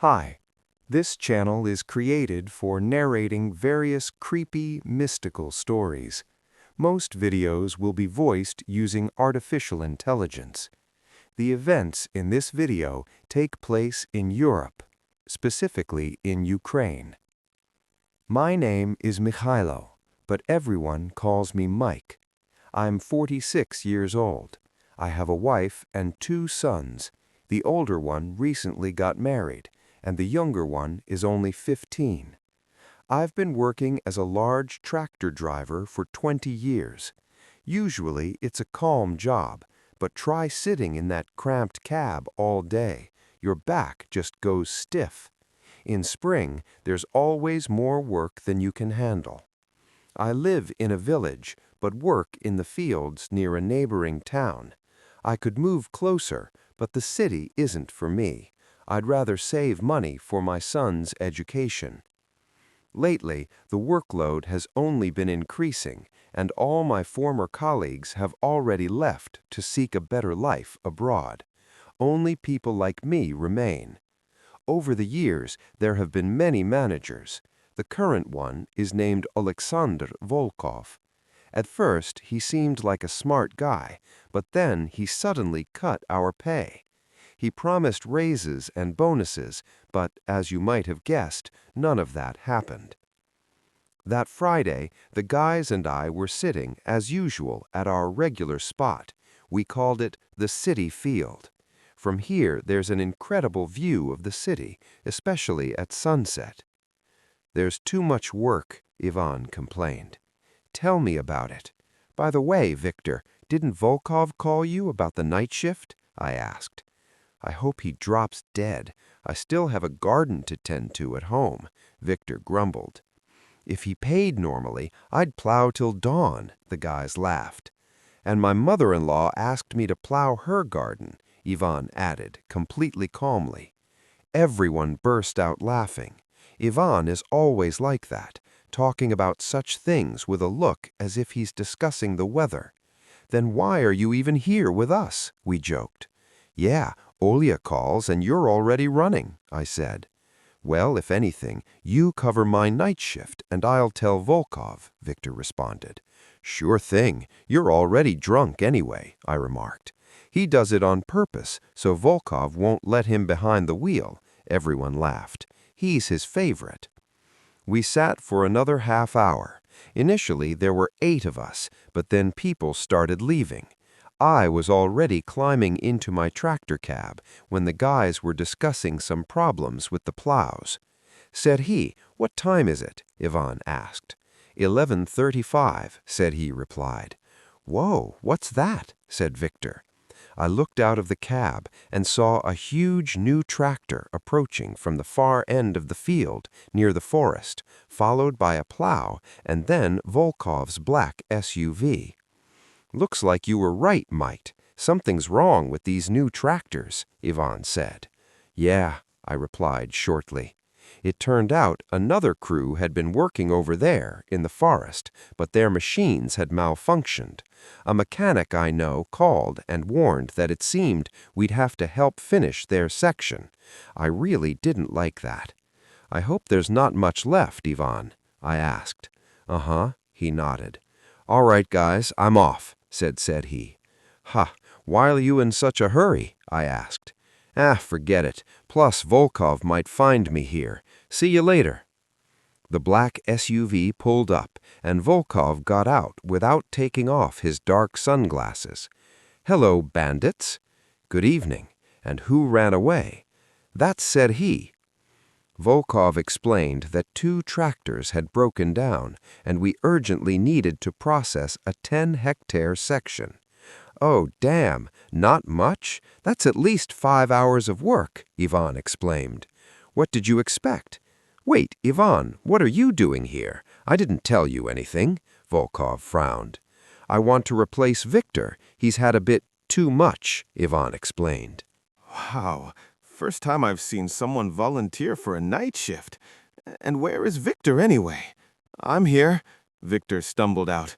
Hi, this channel is created for narrating various creepy, mystical stories. Most videos will be voiced using artificial intelligence. The events in this video take place in Europe, specifically in Ukraine. My name is Mikhailo, but everyone calls me Mike. I'm 46 years old. I have a wife and 2 sons. The older one recently got married, and the younger one is only 15. I've been working as a large tractor driver for 20 years. Usually it's a calm job, but try sitting in that cramped cab all day. Your back just goes stiff. In spring, there's always more work than you can handle. I live in a village, but work in the fields near a neighboring town. I could move closer, but the city isn't for me. I'd rather save money for my son's education. Lately, the workload has only been increasing, and all my former colleagues have already left to seek a better life abroad. Only people like me remain. Over the years, there have been many managers. The current one is named Alexander Volkov. At first, he seemed like a smart guy, but then he suddenly cut our pay. He promised raises and bonuses, but as you might have guessed, none of that happened. That Friday, the guys and I were sitting, as usual, at our regular spot. We called it the City Field. From here, there's an incredible view of the city, especially at sunset. "There's too much work," Ivan complained. "Tell me about it. By the way, Victor, didn't Volkov call you about the night shift?" I asked. "I hope he drops dead. I still have a garden to tend to at home," Victor grumbled. "If he paid normally, I'd plow till dawn," the guys laughed. "And my mother-in-law asked me to plow her garden," Ivan added, completely calmly. Everyone burst out laughing. Ivan is always like that, talking about such things with a look as if he's discussing the weather. "Then why are you even here with us?" we joked. "Yeah, Olya calls and you're already running," I said. "Well, if anything, you cover my night shift and I'll tell Volkov," Victor responded. "Sure thing. You're already drunk anyway," I remarked. "He does it on purpose, so Volkov won't let him behind the wheel." Everyone laughed. "He's his favorite." We sat for another half hour. Initially, there were 8 of us, but then people started leaving. I was already climbing into my tractor cab when the guys were discussing some problems with the plows. Said he, "What time is it?" Ivan asked. 11:35, said he replied. "Whoa, what's that?" said Victor. I looked out of the cab and saw a huge new tractor approaching from the far end of the field near the forest, followed by a plow and then Volkov's black SUV. "Looks like you were right, Mike. Something's wrong with these new tractors," Ivan said. "Yeah," I replied shortly. It turned out another crew had been working over there in the forest, but their machines had malfunctioned. A mechanic I know called and warned that it seemed we'd have to help finish their section. I really didn't like that. "I hope there's not much left, Ivan," I asked. "Uh-huh," he nodded. "All right, guys, I'm off," said he. "Ha, why are you in such a hurry?" I asked. Forget it. Plus, Volkov might find me here. See you later." The black SUV pulled up, and Volkov got out without taking off his dark sunglasses. "Hello, bandits." "Good evening. And who ran away?" "That said he." Volkov explained that 2 tractors had broken down, and we urgently needed to process a 10-hectare section. "Oh, damn, not much? That's at least 5 hours of work," Ivan exclaimed. "What did you expect?" "Wait, Ivan, what are you doing here? I didn't tell you anything," Volkov frowned. "I want to replace Victor. He's had a bit too much," Ivan explained. Wow, first time I've seen someone volunteer for a night shift. And where is Victor anyway? "I'm here," Victor stumbled out.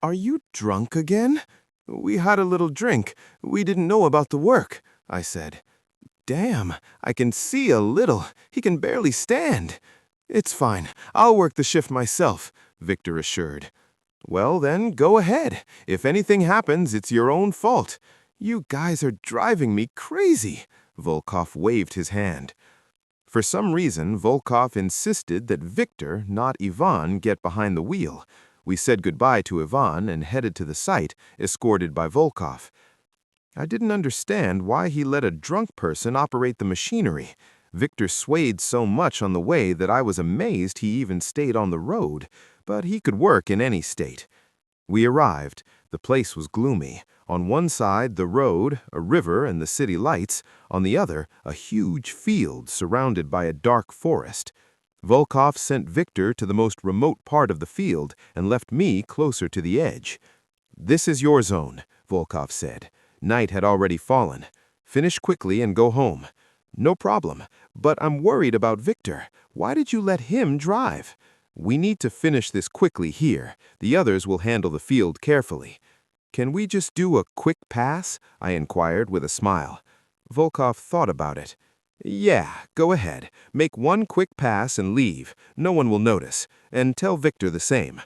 "Are you drunk again?" "We had a little drink. We didn't know about the work," I said. Damn, I can see a little. He can barely stand. It's fine. I'll work the shift myself, Victor assured. Well then, go ahead. If anything happens, it's your own fault. You guys are driving me crazy. Volkov waved his hand. For some reason, Volkov insisted that Victor, not Ivan, get behind the wheel. We said goodbye to Ivan and headed to the site, escorted by Volkov. I didn't understand why he let a drunk person operate the machinery. Victor swayed so much on the way that I was amazed he even stayed on the road, but he could work in any state. We arrived. The place was gloomy. On one side, the road, a river, and the city lights. On the other, a huge field surrounded by a dark forest. Volkov sent Victor to the most remote part of the field and left me closer to the edge. "This is your zone," Volkov said. Night had already fallen. "Finish quickly and go home." "No problem, but I'm worried about Victor. Why did you let him drive?" "We need to finish this quickly here. The others will handle the field carefully." "Can we just do a quick pass?" I inquired with a smile. Volkov thought about it. "Yeah, go ahead. Make one quick pass and leave. No one will notice. And tell Victor the same."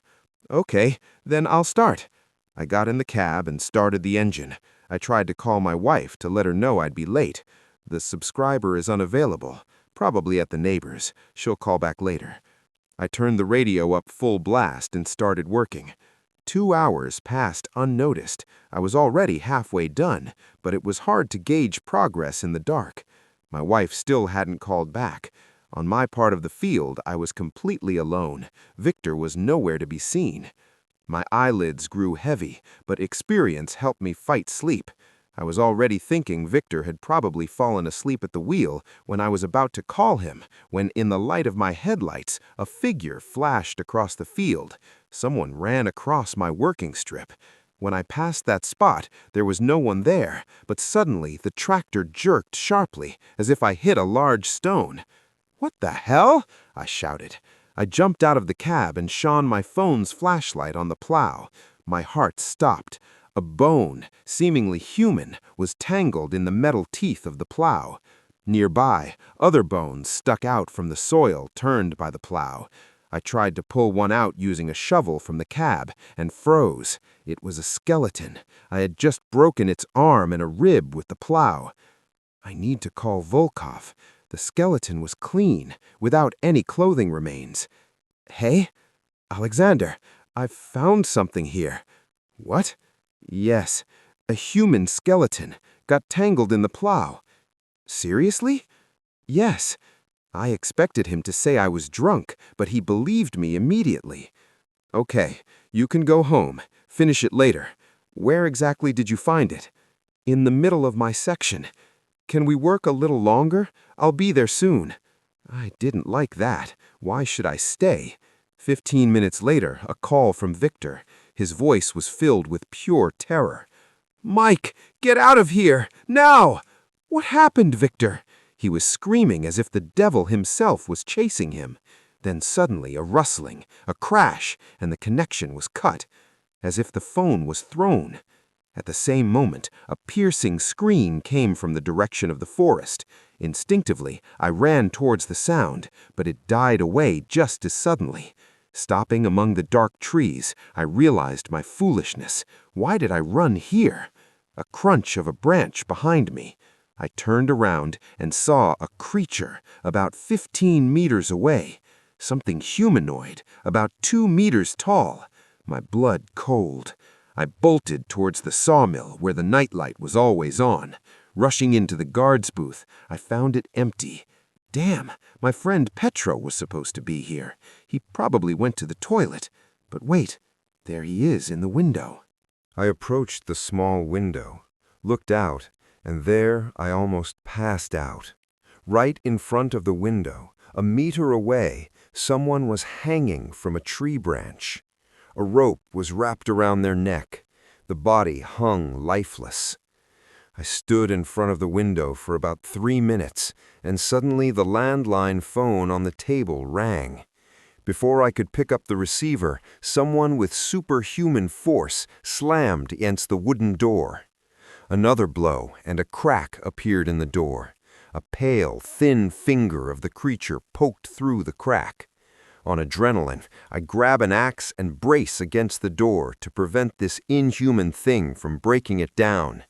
"Okay, then I'll start." I got in the cab and started the engine. I tried to call my wife to let her know I'd be late. "The subscriber is unavailable. Probably at the neighbor's. She'll call back later." I turned the radio up full blast and started working. 2 hours passed unnoticed. I was already halfway done, but it was hard to gauge progress in the dark. My wife still hadn't called back. On my part of the field, I was completely alone. Victor was nowhere to be seen. My eyelids grew heavy, but experience helped me fight sleep. I was already thinking Victor had probably fallen asleep at the wheel when I was about to call him, when in the light of my headlights, a figure flashed across the field. Someone ran across my working strip. When I passed that spot, there was no one there, but suddenly the tractor jerked sharply, as if I hit a large stone. "What the hell?" I shouted. I jumped out of the cab and shone my phone's flashlight on the plow. My heart stopped. A bone, seemingly human, was tangled in the metal teeth of the plow. Nearby, other bones stuck out from the soil turned by the plow. I tried to pull one out using a shovel from the cab and froze. It was a skeleton. I had just broken its arm and a rib with the plow. I need to call Volkov. The skeleton was clean, without any clothing remains. "Hey? Alexander, I've found something here." "What?" "Yes, a human skeleton, got tangled in the plow." "Seriously?" "Yes." I expected him to say I was drunk, but he believed me immediately. "Okay, you can go home. Finish it later. Where exactly did you find it?" "In the middle of my section. Can we work a little longer? I'll be there soon." I didn't like that. Why should I stay? 15 minutes later, a call from Victor. His voice was filled with pure terror. "Mike, get out of here, now!" "What happened, Victor?" He was screaming as if the devil himself was chasing him. Then suddenly a rustling, a crash, and the connection was cut, as if the phone was thrown. At the same moment, a piercing scream came from the direction of the forest. Instinctively, I ran towards the sound, but it died away just as suddenly. Stopping among the dark trees, I realized my foolishness. Why did I run here? A crunch of a branch behind me. I turned around and saw a creature about 15 meters away. Something humanoid, about 2 meters tall. My blood cold. I bolted towards the sawmill where the nightlight was always on. Rushing into the guard's booth, I found it empty. Damn, my friend Petro was supposed to be here. He probably went to the toilet. But wait, there he is in the window. I approached the small window, looked out, and there I almost passed out. Right in front of the window, a meter away, someone was hanging from a tree branch. A rope was wrapped around their neck. The body hung lifeless. I stood in front of the window for about 3 minutes, and suddenly the landline phone on the table rang. Before I could pick up the receiver, someone with superhuman force slammed against the wooden door. Another blow, and a crack appeared in the door. A pale, thin finger of the creature poked through the crack. On adrenaline, I grab an axe and brace against the door to prevent this inhuman thing from breaking it down.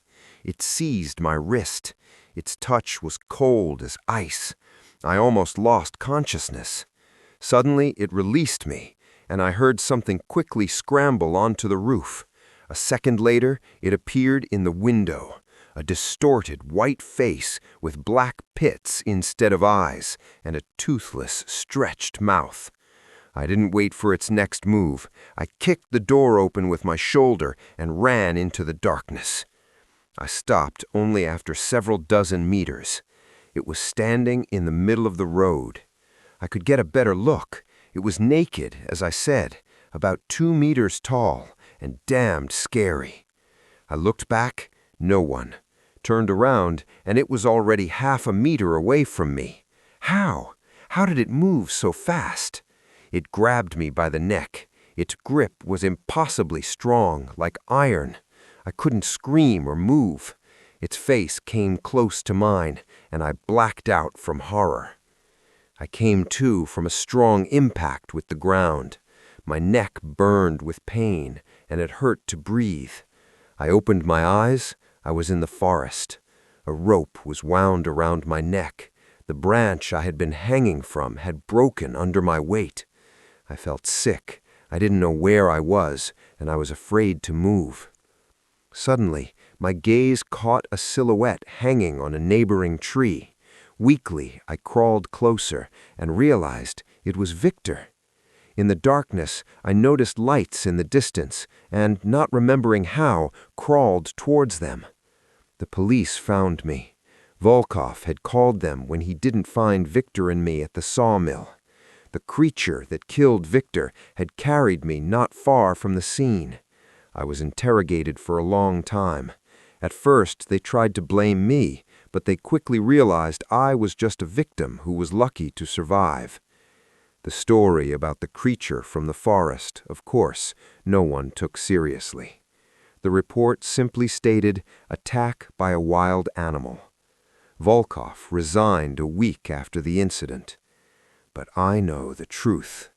It seized my wrist. Its touch was cold as ice. I almost lost consciousness. Suddenly, it released me, and I heard something quickly scramble onto the roof. A second later, it appeared in the window, a distorted white face with black pits instead of eyes and a toothless, stretched mouth. I didn't wait for its next move. I kicked the door open with my shoulder and ran into the darkness. I stopped only after several dozen meters. It was standing in the middle of the road. I could get a better look. It was naked, as I said, about 2 meters tall, and damned scary. I looked back, no one. Turned around, and it was already half a meter away from me. How? How did it move so fast? It grabbed me by the neck. Its grip was impossibly strong, like iron. I couldn't scream or move. Its face came close to mine, and I blacked out from horror. I came to from a strong impact with the ground. My neck burned with pain, and it hurt to breathe. I opened my eyes. I was in the forest. A rope was wound around my neck. The branch I had been hanging from had broken under my weight. I felt sick. I didn't know where I was, and I was afraid to move. Suddenly, my gaze caught a silhouette hanging on a neighboring tree. Weakly, I crawled closer and realized it was Victor. In the darkness, I noticed lights in the distance and, not remembering how, crawled towards them. The police found me. Volkov had called them when he didn't find Victor and me at the sawmill. The creature that killed Victor had carried me not far from the scene. I was interrogated for a long time. At first, they tried to blame me, but they quickly realized I was just a victim who was lucky to survive. The story about the creature from the forest, of course, no one took seriously. The report simply stated, attack by a wild animal. Volkov resigned a week after the incident. But I know the truth.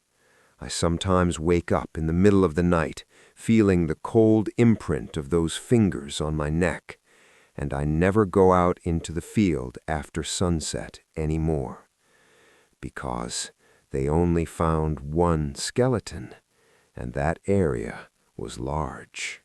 I sometimes wake up in the middle of the night, feeling the cold imprint of those fingers on my neck, and I never go out into the field after sunset anymore. Because they only found one skeleton, and that area was large.